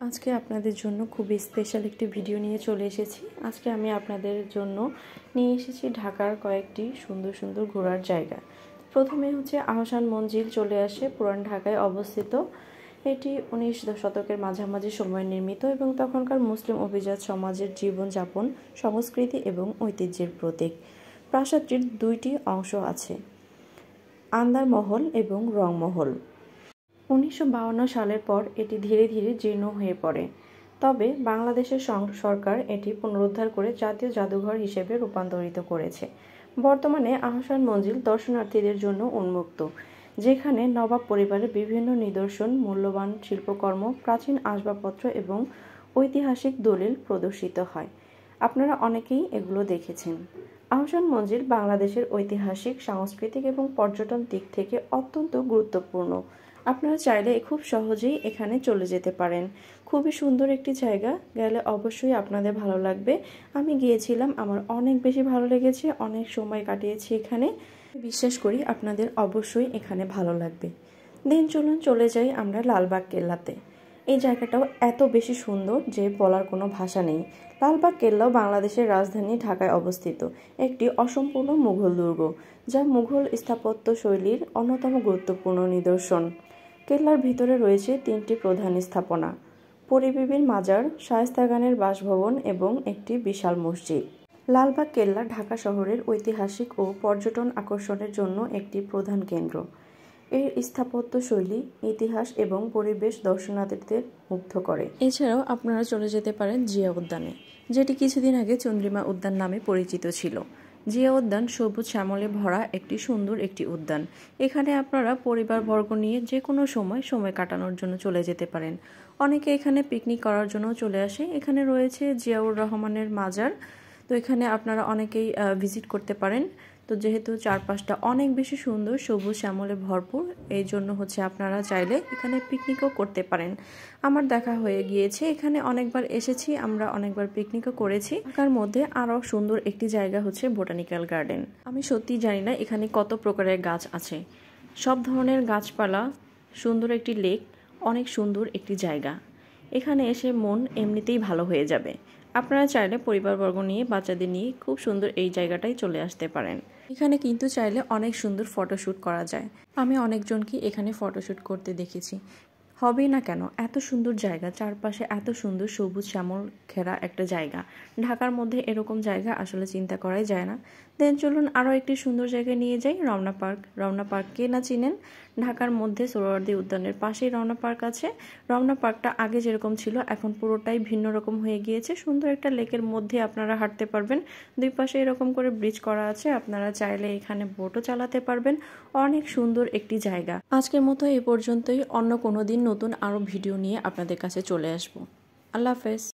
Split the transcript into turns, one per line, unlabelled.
আজকে আপনাদের জন্য খুবই স্পেশাল একটি ভিডিও নিয়ে চলে এসেছি। আজকে আমি আপনাদের জন্য নিয়ে এসেছি ঢাকার কয়েকটি সুন্দর সুন্দর ঘোরার জায়গা। প্রথমে হচ্ছে আহসান মঞ্জিল চলে আসে, পুরান ঢাকায় অবস্থিত। এটি 19 শতকের মাঝামাঝি সময়ে নির্মিত এবং তখনকার মুসলিম অভিজাত সমাজের জীবনযাপন, সংস্কৃতি এবং ঐতিহ্যের প্রতীক। প্রাসাদটির দুইটি অংশ আছে, আন্দার মহল এবং রংমহল। 1952 সালের পর এটি ধীরে ধীরে জীর্ণ হয়ে পড়ে, তবে বাংলাদেশের সরকার এটি পুনরুদ্ধার করে জাতীয় জাদুঘর হিসেবে রূপান্তরিত করেছে। বর্তমানে আহসান মঞ্জিল দর্শনার্থীদের জন্য উন্মুক্ত, যেখানে নবাব পরিবারের বিভিন্ন নিদর্শন, মূল্যবান শিল্পকর্ম, প্রাচীন আসবাবপত্র এবং ঐতিহাসিক দলিল প্রদর্শিত হয়। আপনারা অনেকেই এগুলো দেখেছেন। আহসান মঞ্জিল বাংলাদেশের ঐতিহাসিক, সাংস্কৃতিক এবং পর্যটন দিক থেকে অত্যন্ত গুরুত্বপূর্ণ। আপনারা চাইলে খুব সহজেই এখানে চলে যেতে পারেন। খুবই সুন্দর একটি জায়গা, গেলে অবশ্যই আপনাদের ভালো লাগবে। আমি গিয়েছিলাম, আমার অনেক বেশি ভালো লেগেছে, অনেক সময় কাটিয়েছি এখানে। বিশ্বাস করি আপনাদের অবশ্যই এখানে ভালো লাগবে। চলুন চলে যাই আমরা লালবাগ কেল্লাতে। এই জায়গাটাও এত বেশি সুন্দর যে বলার কোনো ভাষা নেই। লালবাগ কেল্লাও বাংলাদেশের রাজধানী ঢাকায় অবস্থিত একটি অসম্পূর্ণ মুঘল দুর্গ, যা মুঘল স্থাপত্য শৈলীর অন্যতম গুরুত্বপূর্ণ নিদর্শন। কেল্লার ভিতরে রয়েছে 3টি প্রধান স্থাপনা: পরিবিবির মাজার, শায়েস্তা খানের বাসভবন এবং একটি বিশাল মসজিদ। লালবাগ কেল্লা ঢাকা শহরের ঐতিহাসিক ও পর্যটন আকর্ষণের জন্য একটি প্রধান কেন্দ্র। এর স্থাপত্য শৈলী, ইতিহাস এবং পরিবেশ দর্শনার্থীদের মুগ্ধ করে। এছাড়াও আপনারা চলে যেতে পারেন জিয়া উদ্যানে, যেটি কিছুদিন আগে চন্দ্রিমা উদ্যান নামে পরিচিত ছিল। জিয়া উদ্যান সবুজ শ্যামলে ভরা একটি সুন্দর একটি উদ্যান। এখানে আপনারা পরিবারবর্গ নিয়ে যে কোনো সময় কাটানোর জন্য চলে যেতে পারেন। অনেকে এখানে পিকনিক করার জন্য চলে আসে। এখানে রয়েছে জিয়াউর রহমানের মাজার, তো এখানে আপনারা অনেকেই ভিজিট করতে পারেন। তো যেহেতু চারপাশটা অনেক বেশি সুন্দর, সবুজ শ্যামলে ভরপুর, এই জন্য আপনারা চাইলে এখানে পিকনিকও করতে পারেন। আমার দেখা হয়ে গিয়েছে, এখানে অনেকবার এসেছি, আমরা অনেকবার পিকনিকও করেছি। তার মধ্যে আরও সুন্দর একটি জায়গা হচ্ছে বোটানিক্যাল গার্ডেন। আমি সত্যি জানি না এখানে কত প্রকারের গাছ আছে, সব ধরনের গাছপালা, সুন্দর একটি লেক, অনেক সুন্দর একটি জায়গা। এখানে এসে মন এমনিতেই ভালো হয়ে যাবে। আপনারা চাইলে পরিবারবর্গ নিয়ে, বাচ্চাদের নিয়ে খুব সুন্দর এই জায়গাটায় চলে আসতে পারেন। এখানে কিন্তু চাইলে অনেক সুন্দর ফটোশ্যুট করা যায়। আমি অনেকজনকে এখানে ফটোশ্যুট করতে দেখেছি। হবেই না কেন, এত সুন্দর জায়গা, চারপাশে এত সুন্দর সবুজ শ্যামল ঘেরা একটা জায়গা। ঢাকার মধ্যে এরকম জায়গা আসলে চিন্তা করাই যায় না। চলুন আরও একটি সুন্দর জায়গায় নিয়ে যাই, রমনা পার্ক। রমনা পার্ক কে না চিনেন? ঢাকার মধ্যে সোহরাওয়ার্দী উদ্যানের পাশেই রমনা পার্ক আছে। রমনা পার্কটা আগে যেরকম ছিল এখন পুরোটাই ভিন্ন রকম হয়ে গিয়েছে। সুন্দর একটা লেকের মধ্যে আপনারা হাঁটতে পারবেন। দুই পাশে এরকম করে ব্রিজ করা আছে, আপনারা চাইলে এখানে বোটও চালাতে পারবেন। অনেক সুন্দর একটি জায়গা। আজকের মতো এই পর্যন্তই। অন্য কোনো দিন নতুন আরও ভিডিও নিয়ে আপনাদের কাছে চলে আসবো। আল্লাহ হাফেজ।